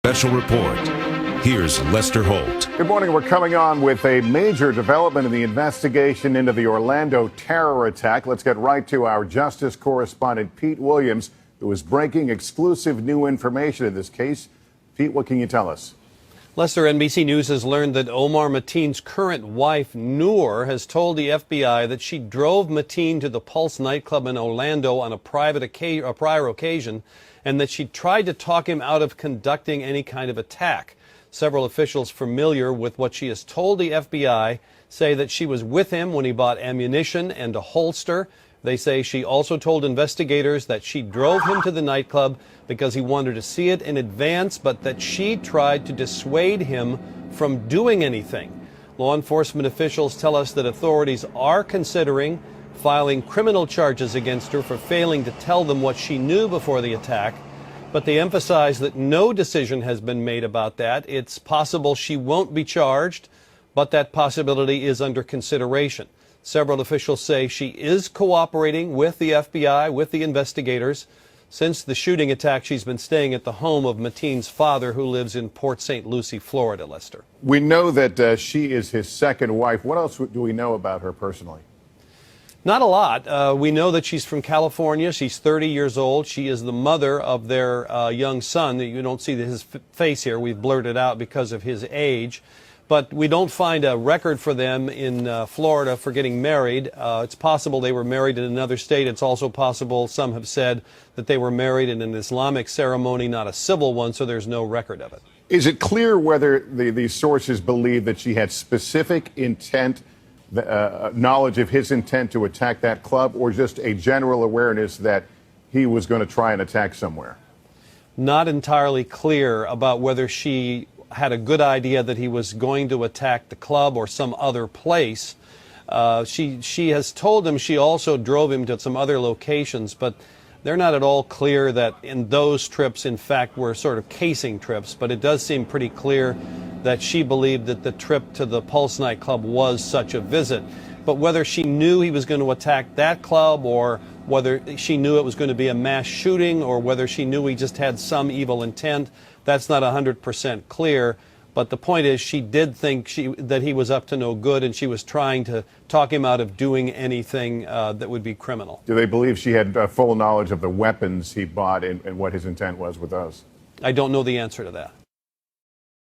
Special Report. Here's Lester Holt. Good morning. We're coming on with a major development in the investigation into the Orlando terror attack. Let's get right to our justice correspondent, Pete Williams, who is breaking exclusive new information in this case. Pete, what can you tell us? Lester, NBC News has learned that Omar Mateen's current wife, Noor, has told the FBI that she drove Mateen to the Pulse nightclub in Orlando on a prior occasion, and that she tried to talk him out of conducting any kind of attack. Several officials familiar with what she has told the FBI say that she was with him when he bought ammunition and a holster. They say she also told investigators that she drove him to the nightclub because he wanted to see it in advance, but that she tried to dissuade him from doing anything. Law enforcement officials tell us that authorities are considering filing criminal charges against her for failing to tell them what she knew before the attack, but they emphasize that no decision has been made about that. It's possible she won't be charged, but that possibility is under consideration. Several officials say she is cooperating with the FBI, with the investigators. Since the shooting attack, she's been staying at the home of Mateen's father, who lives in Port St. Lucie, Florida, Lester. We know that she is his second wife. What else do we know about her personally? Not a lot. We know that she's from California. She's 30 years old. She is the mother of their young son. You don't see his face here. We've blurred it out because of his age. But we don't find a record for them in Florida for getting married. It's possible they were married in another state. It's also possible, some have said, that they were married in an Islamic ceremony, not a civil one, so there's no record of it. Is it clear whether these sources believe that she had specific intent, knowledge of his intent to attack that club, or just a general awareness that he was going to try and attack somewhere? Not entirely clear about whether she had a good idea that he was going to attack the club or some other place. She has told him she also drove him to some other locations, but they're not at all clear that in those trips, in fact, were sort of casing trips. But it does seem pretty clear that she believed that the trip to the Pulse nightclub was such a visit. But whether she knew he was going to attack that club, or whether she knew it was going to be a mass shooting, or whether she knew he just had some evil intent, that's not 100% clear. But the point is, she did think that he was up to no good, and she was trying to talk him out of doing anything that would be criminal. Do they believe she had full knowledge of the weapons he bought and what his intent was with those? I don't know the answer to that.